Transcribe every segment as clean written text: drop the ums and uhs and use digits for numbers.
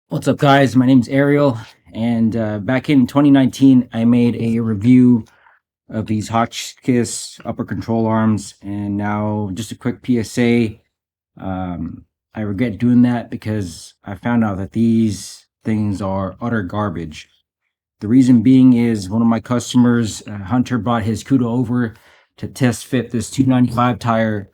What's up, guys? My name's Ariel, and back in 2019, I made a review of these Hotchkis upper control arms, and now just a quick PSA. I regret doing that because I found out that these things are utter garbage. The reason being is one of my customers, Hunter, brought his CUDA over to test fit this 295 tire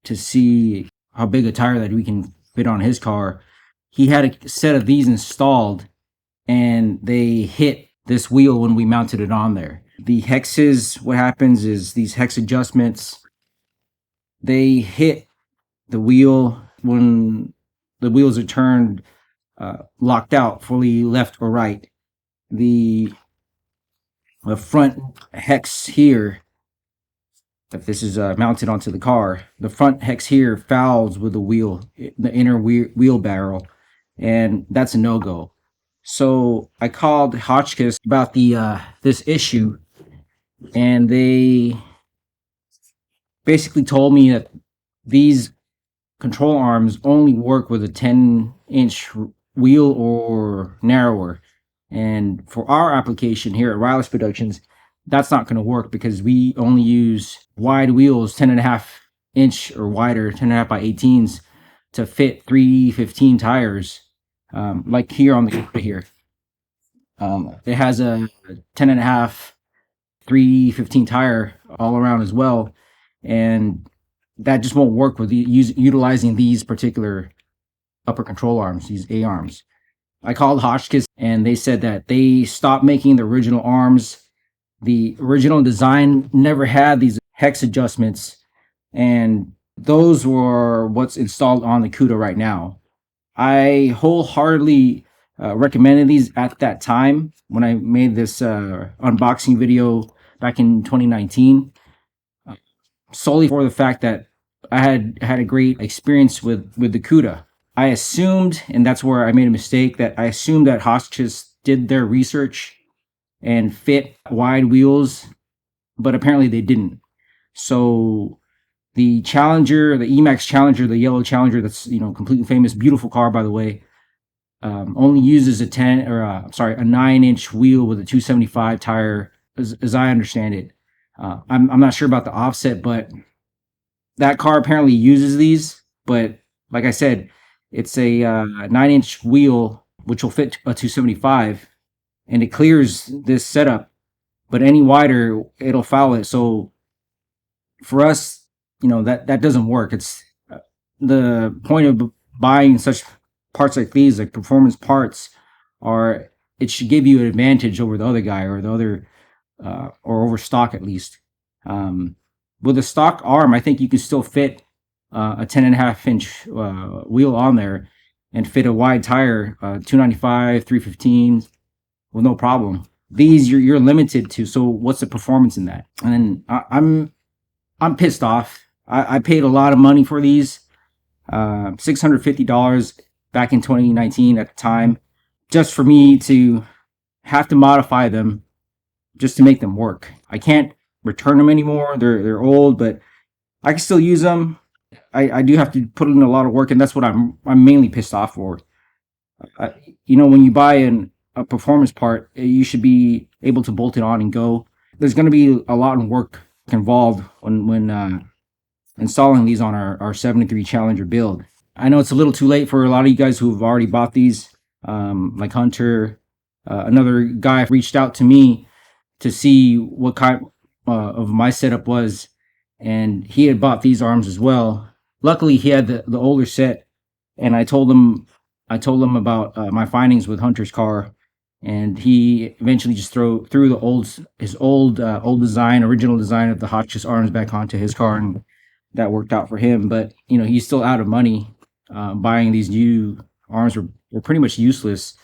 to see how big a tire that we can fit on his car. He had a set of these installed and they hit this wheel when we mounted it on there. The hexes, what happens is these hex adjustments, they hit the wheel when the wheels are turned locked out, fully left or right. The, the front hex here, if this is mounted onto the car, the front hex here fouls with the wheel, the inner wheel barrel, and that's a no-go. So I called Hotchkiss about the this issue, and they basically told me that these control arms only work with a 10-inch wheel or narrower. And for our application here at Rylispro Productions, that's not going to work because we only use wide wheels, 10.5-inch or wider, 10.5 by 18s, to fit 315 tires, like here on the Cuda here. It has a 10.5, 315 tire all around as well, and that just won't work with utilizing these particular upper control arms, these A arms. I called Hotchkiss and they said that they stopped making the original arms. The original design never had these hex adjustments, and those were what's installed on the CUDA right now. I wholeheartedly recommended these at that time when I made this unboxing video back in 2019, solely for the fact that I had a great experience with the CUDA. I assumed, and that's where I made a mistake, that I assumed that Hotchkiss did their research and fit wide wheels, but apparently they didn't. So the Challenger, the Emax Challenger, the yellow Challenger, that's completely famous, beautiful car by the way, only uses a 9-inch wheel with a 275 tire, as I understand it. I'm not sure about the offset, but that car apparently uses these. But like I said, it's a 9-inch wheel which will fit a 275, and it clears this setup. But any wider, it'll foul it. So for us, that doesn't work. It's the point of buying such parts like these, like performance parts, are it should give you an advantage over the other guy or the other, or over stock at least. With a stock arm, I think you can still fit a 10.5-inch wheel on there and fit a wide tire, 295, 315 with no problem. These you're limited to. So what's the performance in that? And I'm pissed off. I paid a lot of money for these, $650 back in 2019 at the time, just for me to have to modify them just to make them work. I can't return them anymore. They're old, but I can still use them. I do have to put in a lot of work, and that's what I'm mainly pissed off for. When you buy a performance part, you should be able to bolt it on and go. There's going to be a lot of work involved when installing these on our 73 Challenger build. I know it's a little too late for a lot of you guys who've already bought these, like Hunter. Another guy reached out to me to see what kind of my setup was, and he had bought these arms as well. Luckily, he had the older set, and I told him about my findings with Hunter's car, and he eventually just threw his old original design of the Hotchkiss arms back onto his car, and that worked out for him. But he's still out of money. Buying these new arms were pretty much useless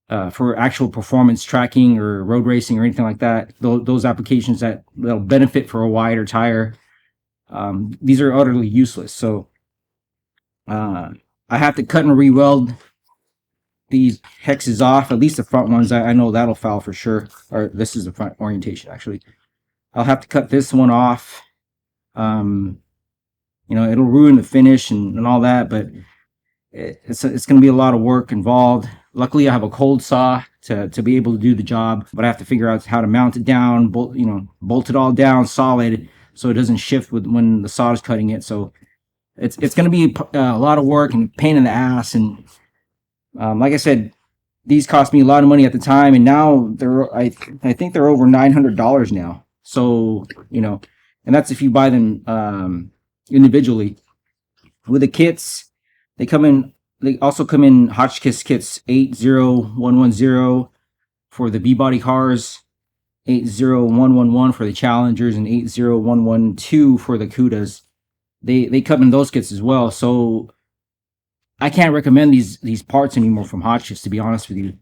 for actual performance tracking or road racing or anything like that. Those applications that'll benefit for a wider tire, these are utterly useless. So I have to cut and re-weld these hexes off, at least the front ones. I know that'll foul for sure. Or this is the front orientation, actually. I'll have to cut this one off. It'll ruin the finish and all that, but it's going to be a lot of work involved. Luckily, I have a cold saw to be able to do the job, but I have to figure out how to mount it down, bolt it all down solid so it doesn't shift when the saw is cutting it. So it's going to be a lot of work and pain in the ass. And like I said, these cost me a lot of money at the time, and now I think they're over $900 now. So and that's if you buy them individually. With the kits, they come in. They also come in Hotchkis kits 80110 for the B-body cars, 80111 for the Challengers, and 80112 for the Cudas. They come in those kits as well. So I can't recommend these parts anymore from Hotchkiss, to be honest with you.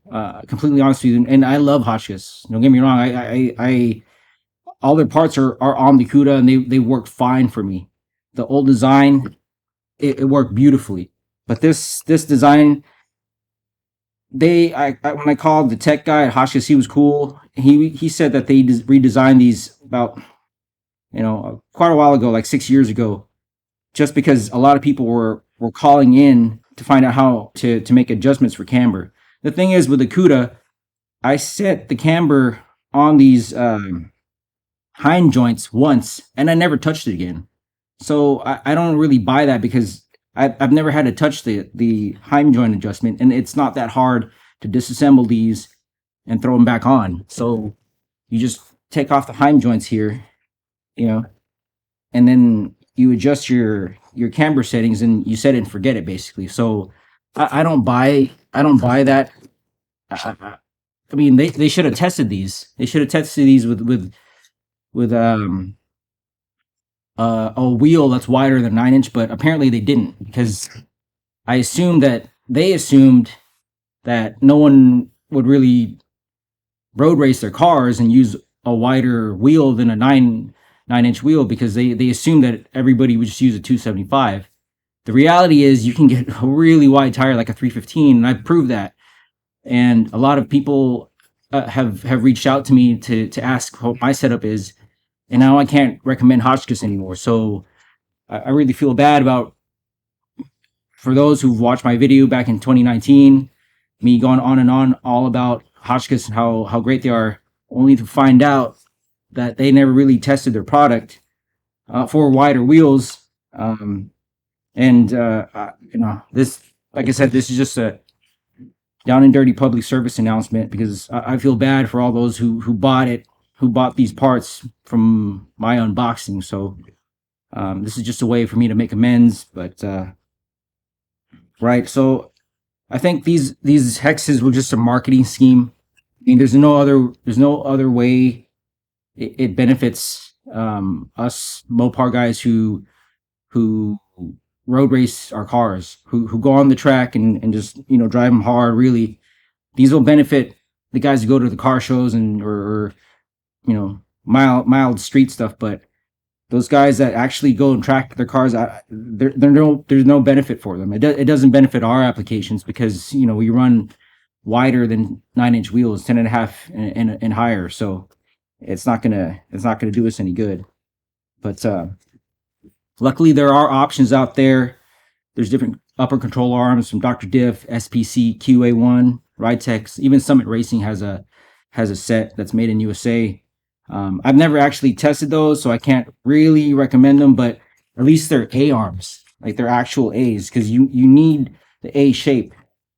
Completely honest with you. And I love Hotchkiss. Don't get me wrong. I all their parts are on the Cuda, and they work fine for me. The old design, it worked beautifully. But this design, when I called the tech guy at Hotchkiss, he was cool. He said that they redesigned these about quite a while ago, like 6 years ago, just because a lot of people were calling in to find out how to make adjustments for camber. The thing is, with the Cuda, I set the camber on these hind joints once, and I never touched it again. So I don't really buy that, because I've never had to touch the hind joint adjustment, and it's not that hard to disassemble these and throw them back on. So you just take off the hind joints here, and then you adjust your camber settings, and you set it and forget it, basically. So I don't buy that. I mean, they should have tested these. They should have tested these with a wheel that's wider than 9-inch, but apparently they didn't, because they assumed that no one would really road race their cars and use a wider wheel than a 9-inch wheel, because they assumed that everybody would just use a 275. The reality is you can get a really wide tire like a 315, and I've proved that. And a lot of people have reached out to me to ask what my setup is, and now I can't recommend Hotchkiss anymore. So I really feel bad for those who've watched my video back in 2019, me going on and on all about Hotchkiss and how great they are, only to find out that they never really tested their product for wider wheels. This, like I said, this is just a down and dirty public service announcement, because I feel bad for all those who bought these parts from my unboxing. So this is just a way for me to make amends. But right, so I think these hexes were just a marketing scheme. I mean, there's no other way it benefits us Mopar guys who road race our cars, who go on the track and just drive them hard. Really, these will benefit the guys who go to the car shows or mild street stuff. But those guys that actually go and track their cars, there's no benefit for them. It doesn't benefit our applications, because we run wider than 9-inch wheels, 10.5 and higher. So it's not gonna do us any good. But luckily, there are options out there. There's different upper control arms from Dr. Diff, SPC, QA1, Ritex. Even Summit Racing has a set that's made in USA. I've never actually tested those, so I can't really recommend them, but at least they're A arms, like they're actual A's, because you need the A shape.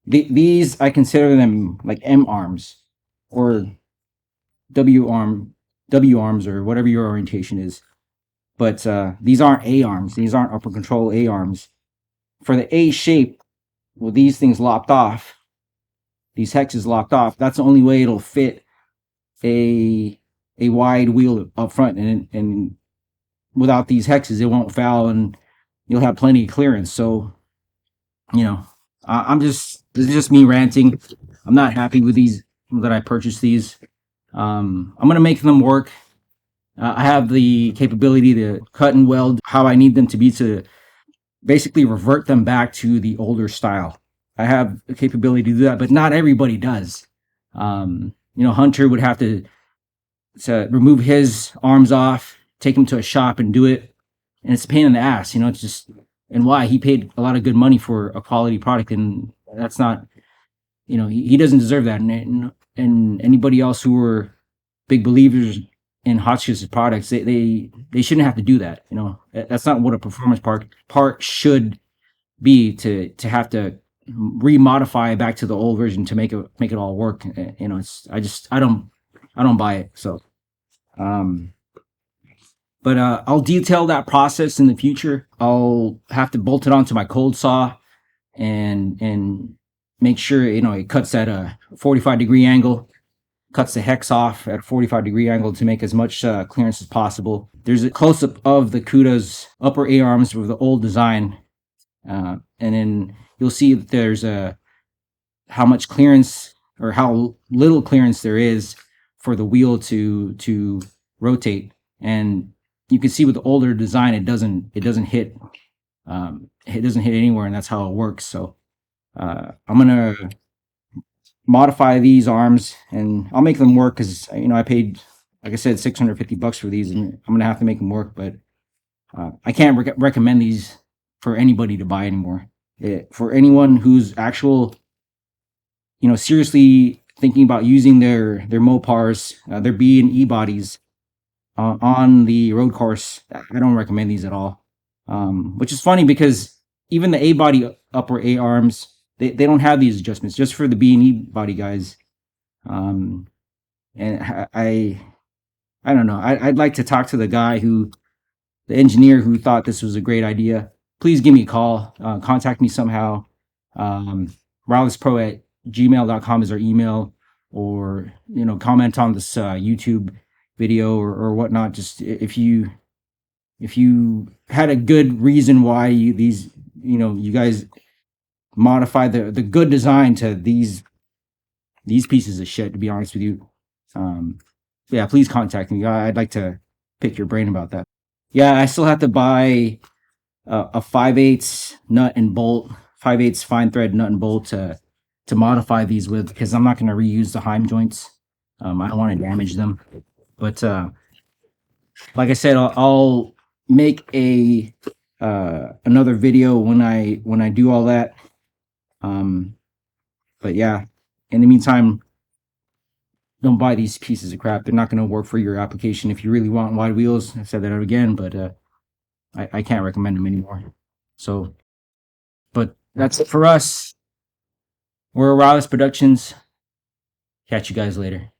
These, I consider them like M arms or W arms, or whatever your orientation is. But these aren't A arms. These aren't upper control A arms. For the A shape, with these things locked off, these hexes locked off, that's the only way it'll fit a wide wheel up front, and without these hexes, it won't foul, and you'll have plenty of clearance. So, this is just me ranting. I'm not happy with these, that I purchased these. I'm gonna make them work. I have the capability to cut and weld how I need them to be, to basically revert them back to the older style. I have the capability to do that, but not everybody does. Hunter would have to remove his arms off, take him to a shop and do it, and it's a pain in the ass. It's just and why. He paid a lot of good money for a quality product, and that's not, he doesn't deserve that. And anybody else who were big believers in Hotchkis products, they shouldn't have to do that. That's not what a performance part should be, to have to remodify back to the old version to make it all work. It's I don't buy it. So, um, but I'll detail that process in the future. I'll have to bolt it onto my cold saw and make sure it cuts at a 45-degree angle, cuts the hex off at a 45-degree angle to make as much clearance as possible. There's a close-up of the CUDA's upper A arms with the old design, and then you'll see that there's how much clearance or how little clearance there is for the wheel to rotate. And you can see with the older design, it doesn't hit anywhere, and that's how it works. So I'm gonna modify these arms, and I'll make them work, because I paid, like I said, $650 for these, and I'm gonna have to make them work. But I can't recommend these for anybody to buy anymore. For anyone who's seriously thinking about using their Mopars, their B&E bodies on the road course, I don't recommend these at all. Which is funny, because even the A body upper A arms, they don't have these adjustments, just for the B&E body guys. And I don't know. I'd like to talk to the engineer who thought this was a great idea. Please give me a call. Contact me somehow. Rylispro@gmail.com is our email, or comment on this YouTube video or whatnot. Just if you had a good reason why you guys modify the good design to these pieces of shit, to be honest with you. Yeah, please contact me. I'd like to pick your brain about that. Yeah, I still have to buy a 5/8 nut and bolt, 5/8 fine thread nut and bolt to modify these with, because I'm not going to reuse the Heim joints. I don't want to damage them. But like I said, I'll make another video when I do all that. But yeah, in the meantime, don't buy these pieces of crap. They're not going to work for your application. If you really want wide wheels, I said that again, but I can't recommend them anymore. So, but that's it for us. We're Rylispro Productions. Catch you guys later.